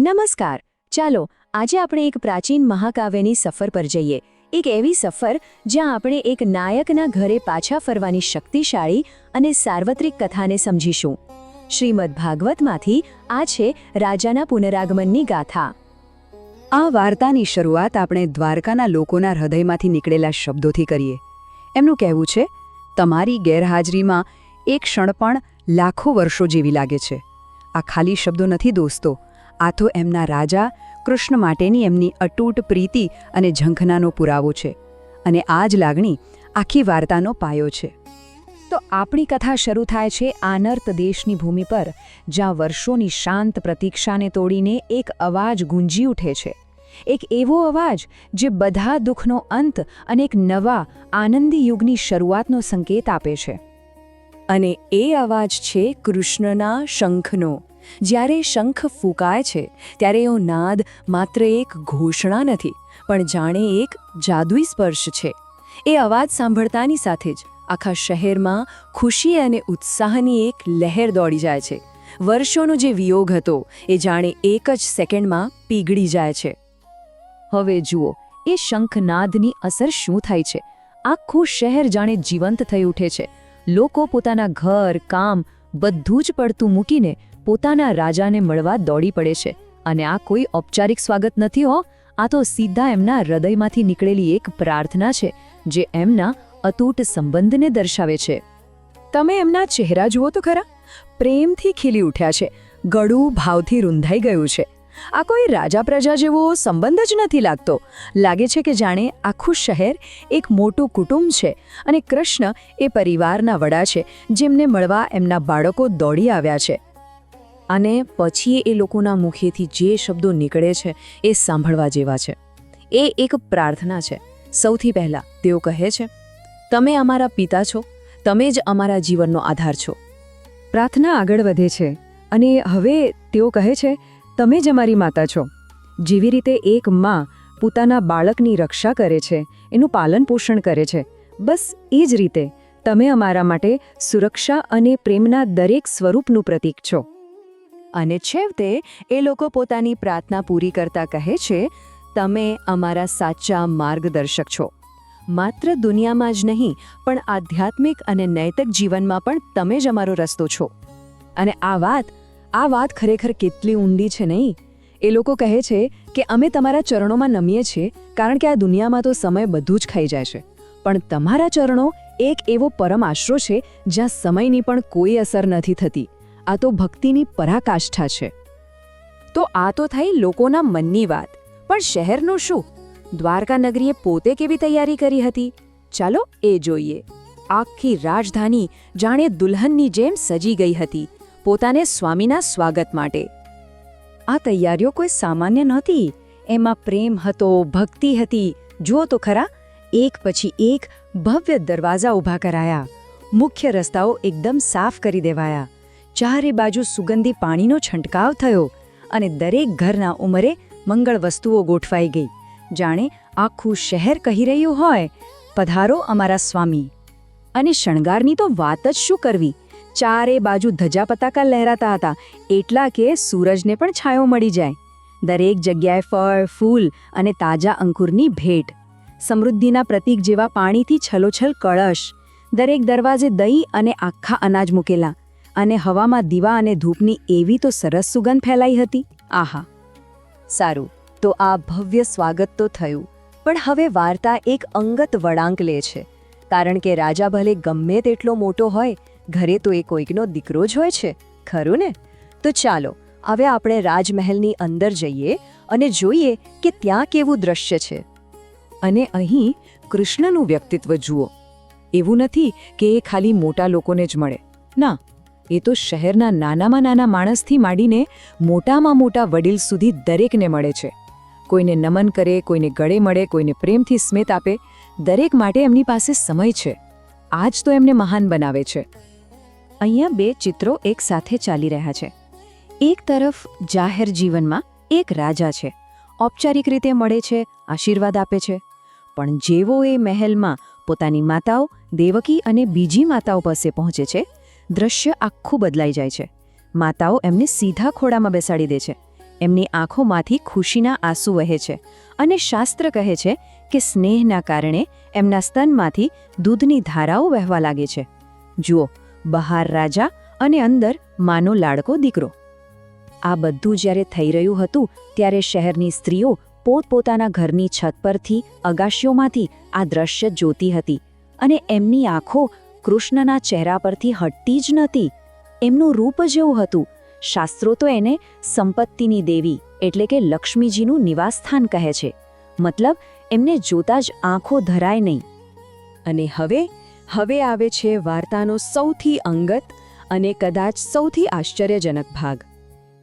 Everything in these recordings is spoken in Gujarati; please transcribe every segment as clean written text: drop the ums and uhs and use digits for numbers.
નમસ્કાર. ચાલો આજે આપણે એક પ્રાચીન મહાકાવ્યની સફર પર જઈએ. એક એવી સફર જ્યાં આપણે એક નાયકના ઘરે પાછા ફરવાની શક્તિશાળી અને સાર્વત્રિક કથાને સમજીશું. શ્રીમદ્ ભાગવતમાંથી આ છે રાજાના પુનરાગમનની ગાથા. આ વાર્તાની શરૂઆત આપણે દ્વારકાના લોકોના હૃદયમાંથી નીકળેલા શબ્દોથી કરીએ. એમનું કહેવું છે, તમારી ગેરહાજરીમાં એક ક્ષણ પણ લાખો વર્ષો જેવી લાગે છે. આ ખાલી શબ્દો નથી દોસ્તો, આ તો એમના રાજા કૃષ્ણ માટેની એમની અતૂટ પ્રીતિ અને ઝંખનાનો પુરાવો છે. અને આ જ લાગણી આખી વાર્તાનો પાયો છે. તો આપણી કથા શરૂ થાય છે આનર્ત દેશની ભૂમિ પર, જ્યાં વર્ષોની શાંત પ્રતીક્ષાને તોડીને એક અવાજ ગુંજી ઉઠે છે. એક એવો અવાજ જે બધા દુઃખનો અંત અને એક નવા આનંદી યુગની શરૂઆતનો સંકેત આપે છે. અને એ અવાજ છે કૃષ્ણના શંખનો. જ્યારે શંખ ફૂંકાય છે ત્યારે એનો નાદ માત્ર એક ઘોષણા નથી, પણ જાણે એક જાદુઈ સ્પર્શ છે. એ અવાજ સાંભળતાની સાથે જ આખા શહેરમાં ખુશી અને ઉત્સાહની એક લહેર દોડી જાય છે. વર્ષોનો જે વિયોગ હતો એ જાણે એક જ સેકન્ડમાં પીગળી જાય છે. હવે જુઓ, એ શંખનાદની અસર શું થાય છે. આખું શહેર જાણે જીવંત થઈ ઉઠે છે. લોકો પોતાના ઘર, કામ બધું જ પડતું મૂકીને પોતાના રાજાને મળવા દોડી પડે છે. અને આ કોઈ ઔપચારિક સ્વાગત નથી હો, આ તો સીધા એમના હૃદયમાંથી નીકળેલી એક પ્રાર્થના છે, જે એમના અતૂટ સંબંધને દર્શાવે છે. તમે એમના ચહેરા જુઓ તો ખરા, પ્રેમથી ખીલી ઉઠ્યા છે, ગળું ભાવથી રૂંધાઈ ગયું છે. આ કોઈ રાજા પ્રજા જેવો સંબંધ જ નથી લાગતો. લાગે છે કે જાણે આખું શહેર એક મોટું કુટુંબ છે અને કૃષ્ણ એ પરિવારના વડા છે, જેમને મળવા એમના બાળકો દોડી આવ્યા છે. અને પછી એ લોકોના મુખેથી જે શબ્દો નીકળે છે એ સાંભળવા જેવા છે. એ એક પ્રાર્થના છે. સૌથી પહેલાં તેઓ કહે છે, તમે અમારા પિતા છો, તમે જ અમારા જીવનનો આધાર છો. પ્રાર્થના આગળ વધે છે અને હવે તેઓ કહે છે, તમે જ અમારી માતા છો. જેવી રીતે એક માં પોતાના બાળકની રક્ષા કરે છે, એનું પાલન પોષણ કરે છે, બસ એ જ રીતે તમે અમારા માટે સુરક્ષા અને પ્રેમના દરેક સ્વરૂપનું પ્રતીક છો. અને છેવટે એ લોકો પોતાની પ્રાર્થના પૂરી કરતા કહે છે, તમે અમારા સાચા માર્ગદર્શક છો. માત્ર દુનિયામાં જ નહીં, પણ આધ્યાત્મિક અને નૈતિક જીવનમાં પણ તમે જ અમારો રસ્તો છો. અને આ વાત ખરેખર કેટલી ઊંડી છે નહીં? એ લોકો કહે છે કે અમે તમારા ચરણોમાં નમીએ છીએ, કારણ કે આ દુનિયામાં તો સમય બધું જ ખાઈ જાય છે, પણ તમારા ચરણો એક એવો પરમ આશરો છે જ્યાં સમયની પણ કોઈ અસર નથી થતી. આ તો ભક્તિની પરાકાષ્ઠા છે. તો આ તો થઈ લોકોના મનની વાત, પણ શહેરનું શું? દ્વારકા નગરીએ પોતે કેવી તૈયારી કરી હતી? ચાલો એ જોઈએ. આખી રાજધાની જાણે દુલ્હનની જેમ સજી ગઈ હતી, પોતાને સ્વામીના સ્વાગત માટે. આ તૈયારીઓ કોઈ સામાન્ય નહોતી. એમાં પ્રેમ હતો, ભક્તિ હતી. જુઓ તો ખરા, એક પછી એક ભવ્ય દરવાજા ઊભા કરાયા, મુખ્ય રસ્તાઓ એકદમ સાફ કરી દેવાયા, ચારે બાજુ સુગંધી પાણીનો છંટકાવ થયો અને દરેક ઘરના ઉંમરે મંગળ વસ્તુઓ ગોઠવાઈ ગઈ. જાણે આખું શહેર કહી રહ્યું હોય, પધારો અમારા સ્વામી. અને શણગારની તો વાત જ શું કરવી! ચારે બાજુ ધજા પતાકા લહેરાતા હતા, એટલા કે સૂરજને પણ છાંયો મળી જાય. દરેક જગ્યાએ ફળ, ફૂલ અને તાજા અંકુરની ભેટ, સમૃદ્ધિના પ્રતીક જેવા પાણીથી છલોછલ કળશ, દરેક દરવાજે દહીં અને આખા અનાજ મૂકેલા, અને હવામાં દીવા અને ધૂપની એવી તો સરસ સુગંધ ફેલાઈ હતી. આહા! સારું, તો આ ભવ્ય સ્વાગત તો થયું, પણ હવે વાર્તા એક અંગત વળાંક લે છે. કારણ કે રાજા ભલે ગમે તેટલો મોટો હોય, ઘરે તો એ કોઈકનો દીકરો જ હોય છે, ખરું ને? તો ચાલો હવે આપણે રાજમહેલની અંદર જઈએ અને જોઈએ કે ત્યાં કેવું દ્રશ્ય છે. અને અહીં કૃષ્ણનું વ્યક્તિત્વ જુઓ. એવું નથી કે એ ખાલી મોટા લોકોને જ મળે. ના, એ તો શહેરના નાનામાં નાના માણસથી માંડીને મોટામાં મોટા વડીલ સુધી દરેકને મળે છે. કોઈને નમન કરે, કોઈને ગળે મળે, કોઈને પ્રેમથી સ્મિત આપે. દરેક માટે એમની પાસે સમય છે. આ જ તો એમને મહાન બનાવે છે. અહીંયા બે ચિત્રો એક સાથે ચાલી રહ્યા છે. એક તરફ જાહેર જીવનમાં એક રાજા છે, ઔપચારિક રીતે મળે છે, આશીર્વાદ આપે છે. પણ જેવો એ મહેલમાં પોતાની માતાઓ દેવકી અને બીજી માતાઓ પાસે પહોંચે છે, દ્રશ્ય આખું બદલાઈ જાય છે. માતાઓ એમને સીધા ખોળામાં બેસાડી દે છે. એમની આંખોમાંથી ખુશીના આંસુ વહે છે અને શાસ્ત્ર કહે છે કે સ્નેહના કારણે એમના સ્તનમાંથી દૂધની ધારાઓ વહેવા લાગે છે. જુઓ, બહાર રાજા અને અંદર માનો લાડકો દીકરો. આ બધું જ્યારે થઈ રહ્યું હતું ત્યારે શહેરની સ્ત્રીઓ પોતપોતાના ઘરની છત પરથી અગાશીઓમાંથી આ દ્રશ્ય જોતી હતી અને એમની આંખો કૃષ્ણના ચહેરા પરથી હટતી જ નહોતી. એમનું રૂપ જ એવું હતું. શાસ્ત્રો તો એને સંપત્તિની દેવી એટલે કે લક્ષ્મીજીનું નિવાસસ્થાન કહે છે. મતલબ એમને જોતા જ આંખો ધરાય નહીં. અને હવે આવે છે વાર્તાનો સૌથી અંગત અને કદાચ સૌથી આશ્ચર્યજનક ભાગ.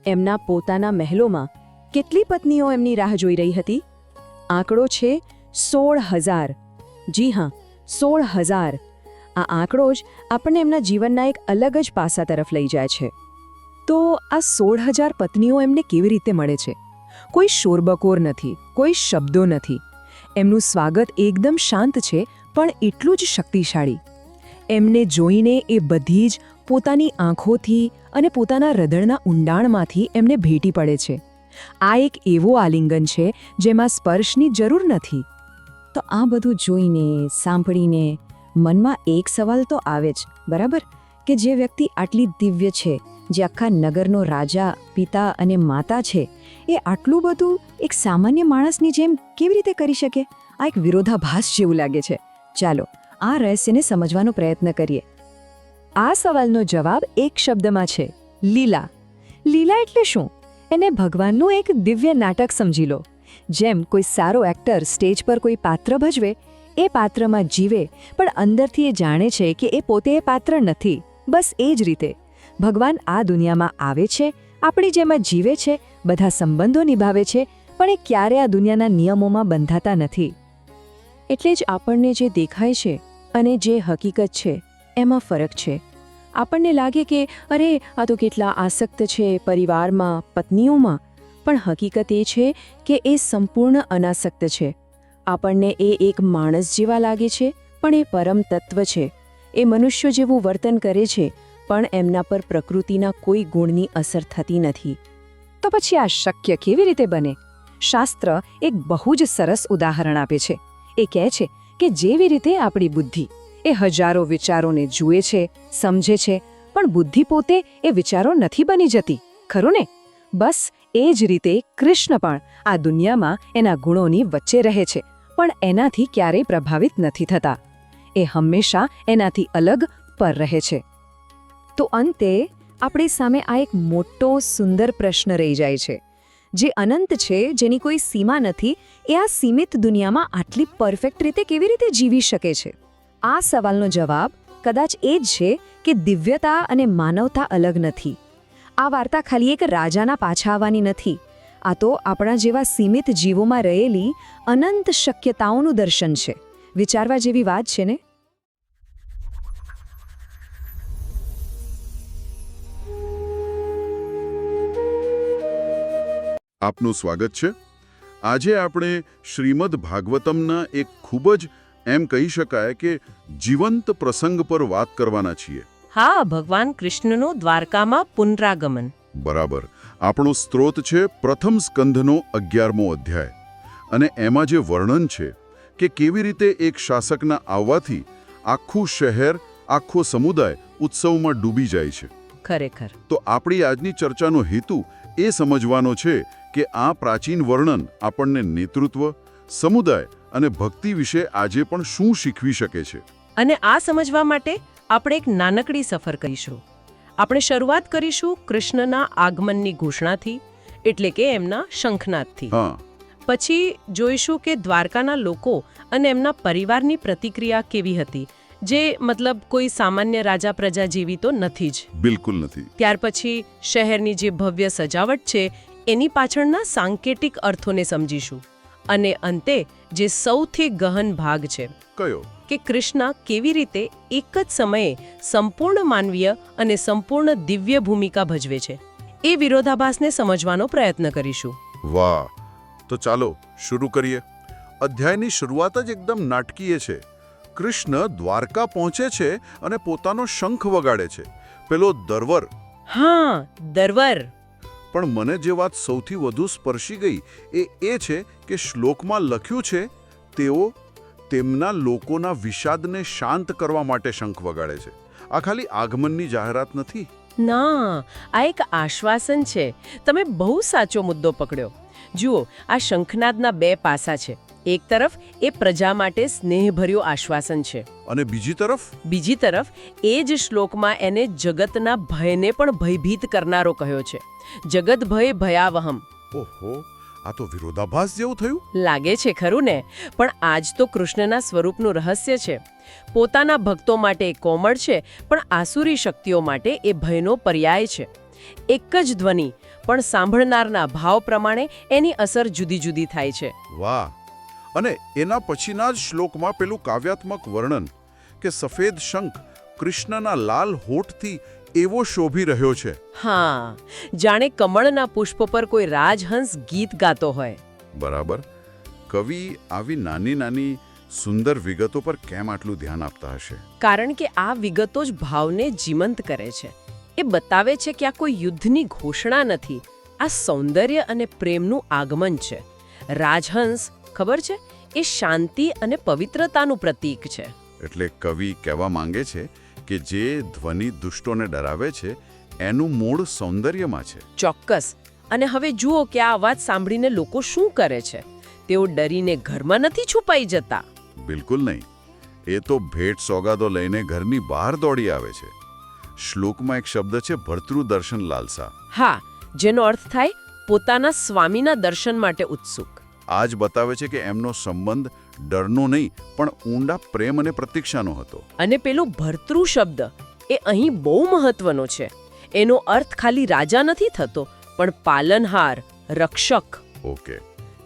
એમના પોતાના મહેલોમાં કેટલી પત્નીઓ એમની રાહ જોઈ રહી હતી? આંકડો છે 16,000. જી હા, 16,000. આ આંકડો જ આપણને એમના જીવનના એક અલગ જ પાસા તરફ લઈ જાય છે. તો આ 16,000 પત્નીઓ એમને કેવી રીતે મળે છે? કોઈ શોરબકોર નથી, કોઈ શબ્દો નથી. એમનું સ્વાગત એકદમ શાંત છે, પણ એટલું જ શક્તિશાળી. એમને જોઈને એ બધી જ પોતાની આંખોથી અને પોતાના હૃદયના ઊંડાણમાંથી એમને ભેટી પડે છે. આ એક એવો આલિંગન છે જેમાં સ્પર્શની જરૂર નથી. તો આ બધું જોઈને, સાંભળીને મનમાં એક સવાલ તો આવે જ, બરાબર? કે જે વ્યક્તિ આટલી દિવ્ય છે, જે આખા નગરનો રાજા, પિતા અને માતા છે, એ આટલું બધું એક સામાન્ય માણસની જેમ કેવી રીતે કરી શકે? આ એક વિરોધાભાસ જેવું લાગે છે. ચાલો આ રહસ્યને સમજવાનો પ્રયત્ન કરીએ. આ સવાલનો જવાબ એક શબ્દમાં છે: લીલા. લીલા એટલે શું? એને ભગવાનનું એક દિવ્ય નાટક સમજી લો. જેમ કોઈ સારો એક્ટર સ્ટેજ પર કોઈ પાત્ર ભજવે, એ પાત્રમાં જીવે, પણ અંદરથી એ જાણે છે કે એ પોતે એ પાત્ર નથી. બસ એ જ રીતે ભગવાન આ દુનિયામાં આવે છે, આપણી જેમ જ જીવે છે, બધા સંબંધો નિભાવે છે, પણ એ ક્યારે આ દુનિયાના નિયમોમાં બંધાતા નથી. એટલે જ આપણને જે દેખાય છે અને જે હકીકત છે એમાં ફરક છે. આપણને લાગે કે અરે આ તો કેટલા આસક્ત છે પરિવારમાં, પત્નીઓમાં, પણ હકીકત એ છે કે એ સંપૂર્ણ અનાસક્ત છે. આપણને એ એક માણસ જેવા લાગે છે, પણ એ પરમ તત્વ છે. એ મનુષ્ય જેવું વર્તન કરે છે, પણ એમના પર પ્રકૃતિના કોઈ ગુણની અસર થતી નથી. તો પછી આ શક્ય કેવી રીતે બને? શાસ્ત્ર એક બહુ જ સરસ ઉદાહરણ આપે છે. એ કહે છે કે જેવી રીતે આપણી બુદ્ધિ એ હજારો વિચારોને જુએ છે, સમજે છે, પણ બુદ્ધિ પોતે એ વિચારો નથી બની જતી, ખરું ને? બસ એ જ રીતે કૃષ્ણ પણ આ દુનિયામાં એના ગુણોની વચ્ચે રહે છે, પણ એનાથી ક્યારેય પ્રભાવિત નથી થતા. એ હંમેશા એનાથી અલગ પર રહે છે. તો અંતે આપણી સામે આ એક મોટો સુંદર પ્રશ્ન રહી જાય છે. જે અનંત છે, જેની કોઈ સીમા નથી, એ આ સીમિત દુનિયામાં આટલી પરફેક્ટ રીતે કેવી રીતે જીવી શકે છે? આ સવાલનો જવાબ કદાચ એ જ છે કે દિવ્યતા અને માનવતા અલગ નથી. આ વાર્તા ખાલી એક રાજાના પાછા આવવાની નથી. આ તો આપણા જેવા સીમિત જીવોમાં રહેલી અનંત શક્યતાઓનું દર્શન છે. વિચારવા જેવી વાત છે ને? આપનું સ્વાગત છે. આજે આપણે શ્રીમદ ભાગવતમના એક ખૂબ જ એમ કહી શકાય કે જીવંત પ્રસંગ પર વાત કરવાના છીએ. હા, ભગવાન કૃષ્ણનું દ્વારકામાં પુનરાગમન. બરાબર. આપણો સ્ત્રોત છે પ્રથમ સ્કંધનો 11મો અધ્યાય. અને એમાં જે વર્ણન છે કે કેવી રીતે એક શાસકના આવવાથી આખું શહેર, આખો સમુદાય ઉત્સવમાં ડૂબી જાય છે. ખરેખર. તો આપણી આજની ચર્ચાનો હેતુ એ સમજવાનો છે કે આ પ્રાચીન વર્ણન આપણને નેતૃત્વ, સમુદાય અને ભક્તિ વિશે આજે પણ શું શીખવી શકે છે. અને આ સમજવા માટે આપણે એક નાનકડી સફર કરીશું. આપણે શરૂઆત કરીશું કૃષ્ણના આગમનની ઘોષણાથી, એટલે કે એમના શંખનાદથી. પછી જોઈશું કે દ્વારકાના લોકો અને એમના પરિવારની પ્રતિક્રિયા કેવી હતી, જે મતલબ કોઈ સામાન્ય રાજા પ્રજા જેવી તો નથી જ. બિલકુલ નથી. ત્યાર પછી શહેરની જે ભવ્ય સજાવટ છે એની પાછળના સાંકેતિક અર્થોને સમજીશું. અને અંતે જે સૌથી ગહન ભાગ છે, કયો? કે કૃષ્ણ કેવી રીતે એક જ સમયે સંપૂર્ણ માનવીય અને સંપૂર્ણ દિવ્ય ભૂમિકા ભજવે છે, એ વિરોધાભાસને સમજવાનો પ્રયત્ન કરીશું. વાહ! તો ચાલો શરૂ કરીએ. અધ્યાયની શરૂઆત જ એકદમ નાટકીય છે. કૃષ્ણ દ્વારકા પહોંચે છે અને પોતાનો શંખ વગાડે છે. પેલો દરવર. હા, દરવર. પણ મને જે વાત સૌથી વધુ સ્પર્શી ગઈ એ છે કે શ્લોકમાં લખ્યું છે તેઓ તેમના લોકોના વિષાદને શાંત કરવા માટે શંખ વગાડે છે. આ ખાલી આગમનની જાહેરાત નથી. ના, આ એક આશ્વાસન છે. તમે બહુ સાચો મુદ્દો પકડ્યો. જુઓ, આ શંખનાદના બે પાસા છે. એક તરફ એ પ્રજા માટે સ્નેહભર્યું આશ્વાસન છે, અને બીજી તરફ એ જ શ્લોકમાં એને જગતના ભયને પણ ભયભીત કરનારો કહ્યો છે. જગત ભય ભયાવહમ. ઓહો, આ તો વિરોધાભાસ જેવું થયું. લાગે છે ખરું ને? પણ આજ તો કૃષ્ણના સ્વરૂપનું રહસ્ય છે. પોતાના ભક્તો માટે એ કોમળ છે, પણ આસુરી શક્તિઓ માટે એ ભયનો પર્યાય છે. એક જ ધ્વનિ, પણ સાંભળનારના ભાવ પ્રમાણે એની અસર જુદી જુદી થાય છે. વાહ! અને એના પછીના જ શ્લોકમાં પેલું કાવ્યાત્મક વર્ણન કે સફેદ શંખ કૃષ્ણના લાલ હોઠથી એવો શોભી રહ્યો છે. હા, જાણે કમળના પુષ્પ પર કોઈ રાજહંસ ગીત ગાતો હોય. બરાબર. કવિ આવી નાની નાની સુંદર વિગતો પર કેમ આટલું ધ્યાન આપતા હશે? કારણ કે આ વિગતો જ ભાવને જીવંત કરે છે. એ બતાવે છે કે આ કોઈ યુદ્ધની ઘોષણા નથી. આ સૌંદર્ય અને પ્રેમનું આગમન છે. રાજહંસ, ખબર છે, એ શાંતિ અને પવિત્રતાનું પ્રતીક છે. એટલે કવિ કહેવા માંગે છે કે જે ધ્વનિ દુષ્ટોને ડરાવે છે એનું મૂળ સૌંદર્યમાં છે. ચોક્કસ. અને હવે જુઓ કે આ અવાજ સાંભળીને લોકો શું કરે છે. તેઓ ડરીને ઘરમાં નથી છુપાઈ જતા. બિલકુલ નહીં. એ તો ભેટ સોગાદો લઈને ઘરની બહાર દોડી આવે છે. શ્લોકમાં એક શબ્દ છે ભર્તૃદર્શન લાલસા. હા, જેનો અર્થ થાય પોતાના સ્વામીના દર્શન માટે ઉત્સુક. આ જ બતાવે છે કે એમનો સંબંધ ડરનો નહીં પણ ઊંડા પ્રેમ અને પ્રતીક્ષાનો હતો. અને પેલો ભર્તૃ શબ્દ એ અહીં બહુ મહત્વનો છે. એનો અર્થ ખાલી રાજા નથી થતો, પણ પાલનહાર, રક્ષક. ઓકે.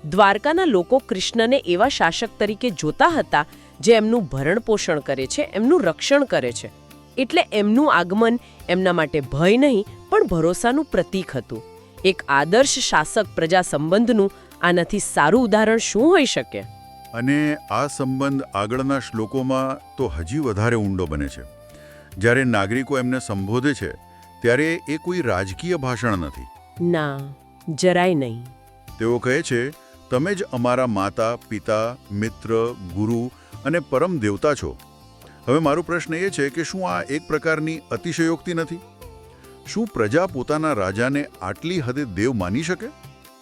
દ્વારકાના લોકો કૃષ્ણને એવા શાસક તરીકે જોતા હતા જે એમનું ભરણ પોષણ કરે છે, એમનું રક્ષણ કરે છે. એટલે એમનું આગમન એમના માટે ભય નહીં પણ ભરોસાનું પ્રતીક હતું. એક આદર્શ શાસક પ્રજા સંબંધનું આનાથી સારું ઉદાહરણ શું હોઈ શકે? અને આ સંબંધ આગળના શ્લોકોમાં તો હજી વધારે ઊંડો બને છે. જ્યારે નાગરિકો એમને સંબોધે છે ત્યારે એ કોઈ રાજકીય ભાષણ નથી. ના, જરાય નહીં. તેઓ કહે છે, તમે જ અમારા માતા, પિતા, મિત્ર, ગુરુ અને પરમ દેવતા છો. હવે મારો પ્રશ્ન એ છે કે શું આ એક પ્રકારની અતિશયોક્તિ નથી? શું પ્રજા પોતાના રાજાને આટલી હદે દેવ માની શકે?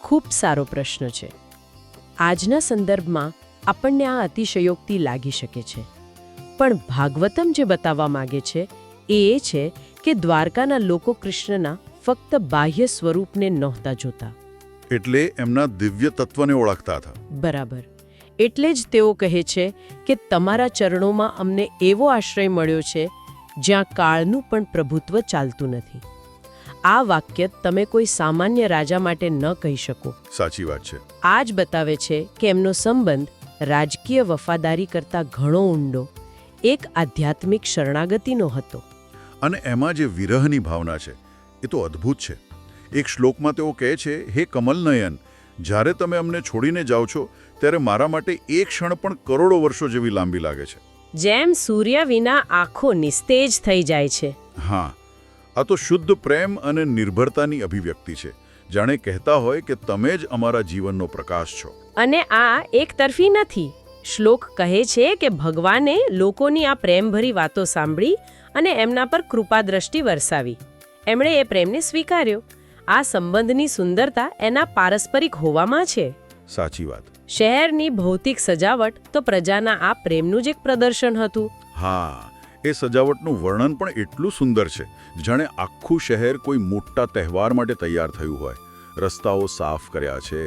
ખૂબ સારો પ્રશ્ન છે. આજના સંદર્ભમાં આપણને આ અતિશયોક્તિ લાગી શકે છે. પણ ભાગવતમ જે બતાવવા માંગે છે એ છે કે દ્વારકાના લોકો કૃષ્ણના ફક્ત બાહ્ય સ્વરૂપને નહોતા જોતા. એટલે એમના દિવ્ય તત્વને ઓળખતા હતા. બરાબર. એટલે જ તેઓ કહે છે કે તમારા ચરણોમાં અમને એવો આશ્રય મળ્યો છે જ્યાં કાળનું પણ પ્રભુત્વ ચાલતું નથી. આ વાક્ય તમે કોઈ સામાન્ય રાજા માટે ન કહી શકો. સાચી વાત છે. આ જ બતાવે છે કે એમનો સંબંધ રાજકીય વફાદારી કરતાં ઘણો ઊંડો, એક આધ્યાત્મિક શરણાગતિનો હતો. અને એમાં જે વિરહની ભાવના છે એ તો અદ્ભુત છે. એક શ્લોકમાં તેઓ કહે છે, હે કમલનયન, જ્યારે તમે અમને છોડીને જાઓ છો ત્યારે મારા માટે એક ક્ષણ પણ કરોડો વર્ષો જેવી લાંબી લાગે છે. જેમ સૂર્ય વિના આંખો નિસ્તેજ થઈ જાય છે. હા, આ તો શુદ્ધ પ્રેમ અને નિર્ભરતાની અભિવ્યક્તિ છે. જાણે કહેતા હોય કે તમે જ અમારા જીવનનો પ્રકાશ છો. અને આ એક તરફી નથી. શ્લોક કહે છે કે ભગવાને લોકોની આ પ્રેમભરી વાતો સાંભળી અને એમના પર કૃપા દ્રષ્ટિ વરસાવી. એમણે એ પ્રેમને સ્વીકાર્યો. આ સંબંધની સુંદરતા એના પારસ્પરિક હોવામાં છે. સાચી વાત. શહેરની ભૌતિક સજાવટ તો પ્રજાના આ પ્રેમનું જ એક પ્રદર્શન હતું. હા, એ સજાવટનું વર્ણન પણ એટલું સુંદર છે, જાણે આખું શહેર કોઈ મોટા તહેવાર માટે તૈયાર થયું હોય. રસ્તાઓ સાફ કર્યા છે,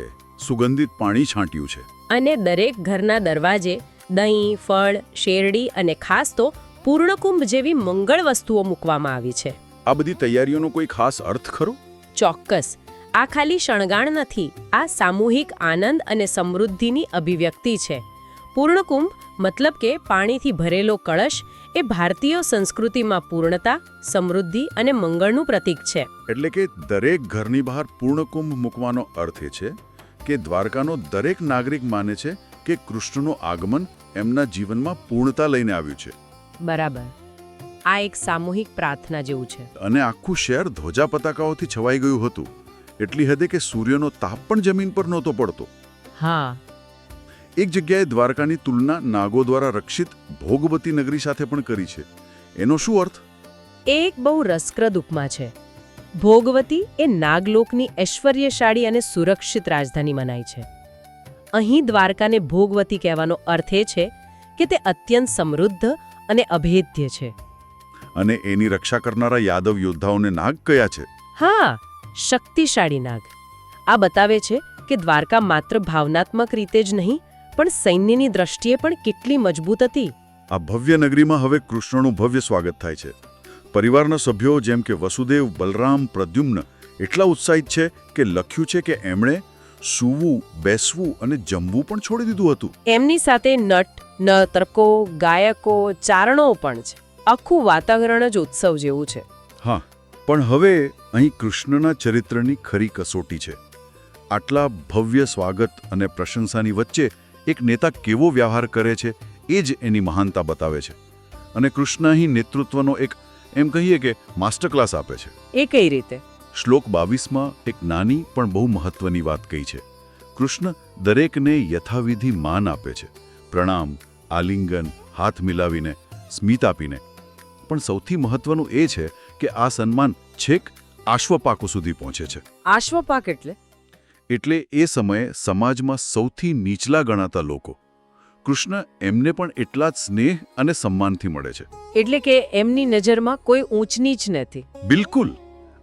સુગંધિત પાણી છાંટ્યું છે. અને દરેક ઘરના દરવાજે દહીં, ફળ, શેરડી અને ખાસ તો પૂર્ણકુંભ જેવી મંગળ વસ્તુઓ મૂકવામાં આવી છે. આ બધી તૈયારીઓનો કોઈ ખાસ અર્થ ખરો? ચોક્કસ. આ ખાલી શણગાર નથી, આ સામૂહિક આનંદ અને સમૃદ્ધિની અભિવ્યક્તિ છે. પૂર્ણકુંભ મતલબ કે પાણીથી ભરેલો કળશ એ ભારતીય સંસ્કૃતિમાં પૂર્ણતા, સમૃદ્ધિ અને મંગળનું પ્રતીક છે. એટલે કે દરેક ઘરની બહાર પૂર્ણકુંભ મૂકવાનો અર્થ એ છે કે દ્વારકાનો દરેક નાગરિક માને છે કે કૃષ્ણનું આગમન એમના જીવનમાં પૂર્ણતા લઈને આવ્યું છે. બરાબર. આ એક સામૂહિક પ્રાર્થના જેવું છે. અને આખું શહેર ધ્વજા પતાકાઓથી છવાઈ ગયું હતું. એટલી હદે કે સૂર્યનો તાપ પણ જમીન પર નહોતો પડતો. હા, એક જગ્યાએ દ્વારકાની તુલના નાગો દ્વારા રક્ષિત ભોગવતી નગરી સાથે પણ કરી છે. એનો શું અર્થ? એ એક બહુ રસપ્રદ ઉપમા છે. ભોગવતી એ નાગલોકની ઐશ્વર્યશાળી અને સુરક્ષિત રાજધાની મનાય છે. અહીં દ્વારકાને ભોગવતી કહેવાનો અર્થ એ છે કે તે અત્યંત સમૃદ્ધ અને અભેદ્ય છે. અને એની રક્ષા કરનારા યાદવ યોદ્ધાઓને નાગ કયા છે? હા, શક્તિશાળી નાગ. આ બતાવે છે કે દ્વારકા માત્ર ભાવનાત્મક રીતે જ નહીં પણ સૈન્યની દ્રષ્ટિએ પણ કેટલી મજબૂત હતી. આ ભવ્ય નગરીમાં હવે કૃષ્ણનું ભવ્ય સ્વાગત થાય છે. પરિવારના સભ્યો જેમ કે વસુદેવ, બલરામ, પ્રદ્યુમ્ન એટલા ઉત્સાહિત છે કે લખ્યું છે કે એમણે સૂવું, બેસવું અને જમવું પણ છોડી દીધું હતું. એમની સાથે નટ, નર્તકો, ગાયકો, ચારણો પણ છે. આખું વાતાવરણ જ ઉત્સવ જેવું છે. હા, પણ હવે અહીં કૃષ્ણના ચરિત્રની ખરી કસોટી છે. આટલા ભવ્ય સ્વાગત અને પ્રશંસાની વચ્ચે એક નેતા કેવો વ્યવહાર કરે છે એ જ એની મહાનતા બતાવે છે. અને કૃષ્ણ અહીં નેતૃત્વનો એક એમ કહીએ કે માસ્ટર ક્લાસ આપે છે. એ કઈ રીતે? શ્લોક 22માં એક નાની પણ બહુ મહત્વની વાત કહી છે. કૃષ્ણ દરેકને યથાવિધિ માન આપે છે. પ્રણામ, આલિંગન, હાથ મિલાવીને, સ્મિત આપીને. પણ સૌથી મહત્વનું એ છે કે આ સન્માન છેક આશ્વપાકો સુધી પહોંચે છે. આશ્વપાક એટલે એ સમયે સમાજમાં સૌથી નીચલા ગણાતા લોકો, કૃષ્ણ એમને પણ એટલા જ સ્નેહ અને સન્માનથી મળે છે. એટલે કે એમની નજરમાં કોઈ ઊંચ નીચ નથી. બિલકુલ.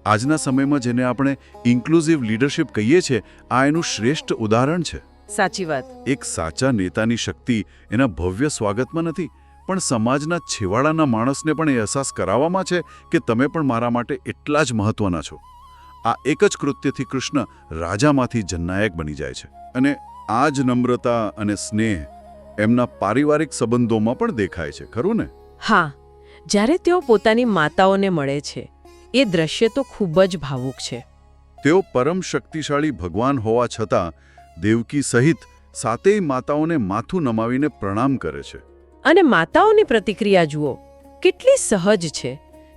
આજના સમયમાં જેને આપણે ઇન્ક્લુઝિવ લીડરશિપ કહીએ છીએ, આ એનું શ્રેષ્ઠ ઉદાહરણ છે. સાચી વાત. એક સાચા નેતાની શક્તિ એના ભવ્ય સ્વાગતમાં નથી, પણ સમાજના છેવાડાના માણસને પણ એ અહેસાસ કરાવવામાં છે કે તમે પણ મારા માટે એટલા જ મહત્વના છો. આ એક જ કૃત્યથી કૃષ્ણ રાજામાંથી જનનાયક બની જાય છે. અને આ જ નમ્રતા અને સ્નેહ એમના પારિવારિક સંબંધોમાં પણ દેખાય છે, ખરું ને? હા, જ્યારે તેઓ પોતાની માતાઓને મળે છે એ દ્રશ્ય તો ખૂબ જ ભાવુક છે. તેઓ પરમ શક્તિશાળી ભગવાન હોવા છતાં દેવકી સહિત સાતેય માતાઓને માથું નમાવીને પ્રણામ કરે છે. અને માતાઓની પ્રતિક્રિયા જુઓ, કેટલી સહજ છે.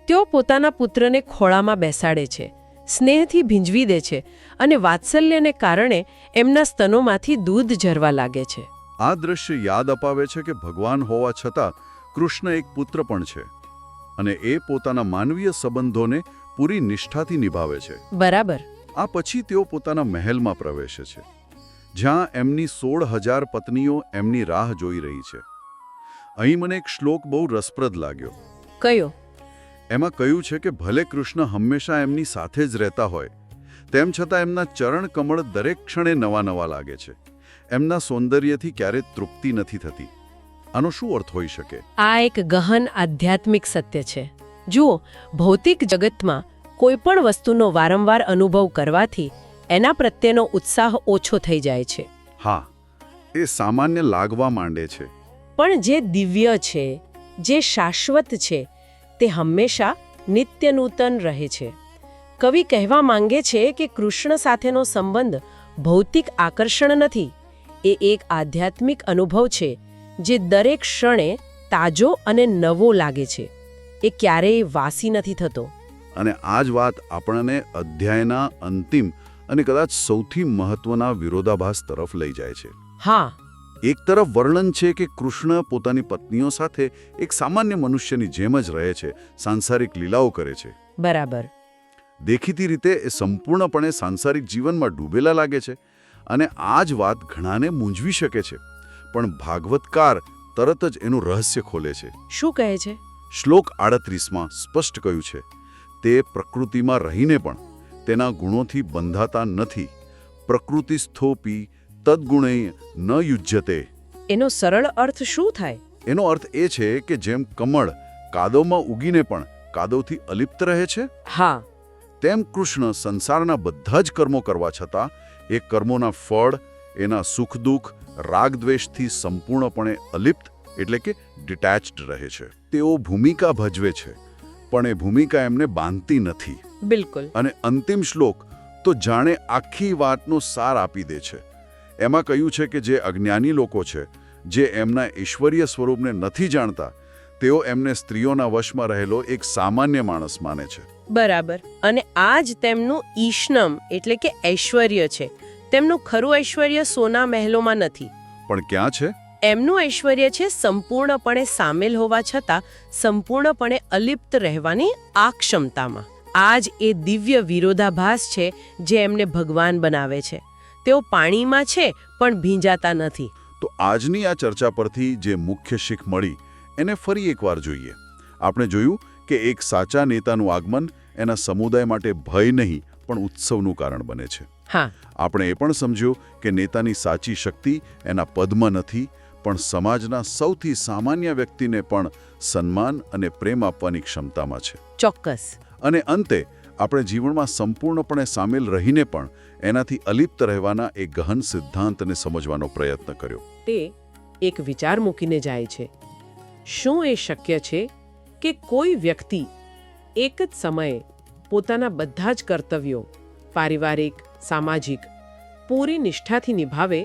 તેઓ પોતાના પુત્રને ખોળામાં બેસાડે છે, સ્નેહથી ભીંજવી દે છે અને વાત્સલ્યને કારણે એમના સ્તનોમાંથી દૂધ ઝરવા લાગે છે. આ દ્રશ્ય યાદ અપાવે છે કે ભગવાન હોવા છતાં કૃષ્ણ એક પુત્ર પણ છે અને એ પોતાના માનવીય સંબંધોને પૂરી નિષ્ઠાથી નિભાવે છે. બરાબર. આ પછી તેઓ પોતાના મહેલમાં પ્રવેશે છે, જ્યાં એમની 16,000 પત્નીઓ એમની રાહ જોઈ રહી છે. અહીં મને એક શ્લોક બહુ રસપ્રદ લાગ્યો. કયો? એમાં કહ્યું છે કે ભલે કૃષ્ણ હંમેશા એમની સાથે જ રહેતા હોય, તેમ છતાં એમના ચરણ કમળ દરેક ક્ષણે નવા નવા લાગે છે. એમના સૌંદર્યથી ક્યારેય તૃપ્તિ નથી થતી. આનો શું અર્થ હોઈ શકે? આ એક ગહન આધ્યાત્મિક સત્ય છે. જુઓ, ભૌતિક જગતમાં કોઈ પણ વસ્તુનો વારંવાર અનુભવ કરવાથી એના પ્રત્યેનો ઉત્સાહ ઓછો થઈ જાય છે. હા, એ સામાન્ય લાગવા માંડે છે. પણ જે દિવ્ય છે, જે શાશ્વત છે, તે હંમેશા નિત્ય નૂતન રહે છે. કવિ કહેવા માંગે છે કે કૃષ્ણ સાથેનો સંબંધ ભૌતિક આકર્ષણ નથી, એ એક આધ્યાત્મિક અનુભવ છે જે દરેક ક્ષણે તાજો અને નવો લાગે છે. એ ક્યારેય વાસી નથી થતો. અને આ જ વાત આપણને અધ્યાયના અંતિમ અને કદાચ સૌથી મહત્વના વિરોધાભાસ તરફ લઈ જાય છે. હા, એક તરફ વર્ણન છે કે કૃષ્ણ પોતાની પત્નીઓ સાથે એક સામાન્ય મનુષ્યની જેમ જ રહે છે, સાંસારિક લીલાઓ કરે છે. બરાબર. દેખીતી રીતે એ સંપૂર્ણપણે સાંસારિક જીવનમાં ડૂબેલા લાગે છે અને આ જ વાત ઘણાને મૂંઝવી શકે છે. પણ ભાગવતકાર તરત જ એનું રહસ્ય ખોલે છે. શું કહે છે? શ્લોક 38માં સ્પષ્ટ કહ્યું છે, તે પ્રકૃતિમાં રહીને પણ તેના ગુણોથી બંધાતા નથી. પ્રકૃતિસ્થોપી તદ્ગુણૈ ન યુજ્યતે. એનો સરળ અર્થ શું થાય? એનો અર્થ એ છે કે જેમ કમળ કાદવમાં ઉગીને પણ કાદવથી અલિપ્ત રહે છે, હા, તેમ કૃષ્ણ સંસારના બધા જ કર્મો કરવા છતાં એ કર્મોના ફળ, એના સુખ દુઃખ, રાગદ્વેષથી સંપૂર્ણપણે અલિપ્ત એટલે કે ડિટેચ્ડ રહે છે. તેઓ ભૂમિકા ભજવે છે, પણ એ ભૂમિકા એમને બાંધતી નથી. બિલકુલ. અને અંતિમ શ્લોક તો જાણે આખી વાતનો સાર આપી દે છે. એમાં કહ્યું છે કે જે અજ્ઞાની લોકો છે, જે એમના ઈશ્વરીય સ્વરૂપને નથી જાણતા, તેઓ એમને સ્ત્રીઓના વશમાં રહેલો એક સામાન્ય માણસ માને છે. બરાબર. અને આ જ તેમનું ઈષ્ણમ એટલે કે ઐશ્વર્ય છે. તેમનું ખરું ઐશ્વર્ય સોના મહેલોમાં નથી. પણ ક્યાં છે? એમનું ઐશ્વર્ય છે સંપૂર્ણપણે સામેલ હોવા છતાં સંપૂર્ણપણે અલિપ્ત રહેવાની આ ક્ષમતામાં. આ જ એ દિવ્ય વિરોધાભાસ છે જે એમને ભગવાન બનાવે છે. તેઓ પાણીમાં છે પણ ભીંજાતા નથી. તો આજની આ ચર્ચા પરથી જે મુખ્ય શીખ મળી એને ફરી એકવાર જોઈએ. આપણે જોયું કે એક સાચા નેતાનું આગમન એના સમુદાય માટે ભય નહીં પણ ઉત્સવનું કારણ બને છે. હા, આપણે એ પણ સમજ્યું કે નેતાની સાચી શક્તિ એના પદમાં નથી પણ સમાજના સૌથી સામાન્ય વ્યક્તિને પણ સન્માન અને પ્રેમ આપવાની ક્ષમતામાં છે. ચોક્કસ. અને અંતે આપણે જીવનમાં સંપૂર્ણપણે સામેલ રહીને પણ એનાથી અલિપ્ત રહેવાના એક ગહન સિદ્ધાંતને સમજવાનો પ્રયત્ન કર્યો. તે એક વિચાર મૂકીને જાય છે. શું એ શક્ય છે કે કોઈ વ્યક્તિ એક જ સમયે પોતાના બધા જ કર્તવ્યો પારિવારિક, સામાજિક પૂરી નિષ્ઠાથી નિભાવે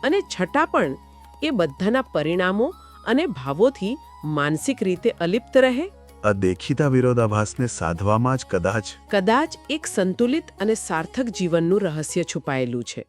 અને છતાં પણ એ બધાના પરિણામો અને ભાવોથી માનસિક રીતે અલિપ્ત રહે? આ દેખીતા વિરોધાભાસને સાધવામાં જ કદાચ એક સંતુલિત અને સાર્થક જીવનનું રહસ્ય છુપાયેલું છે.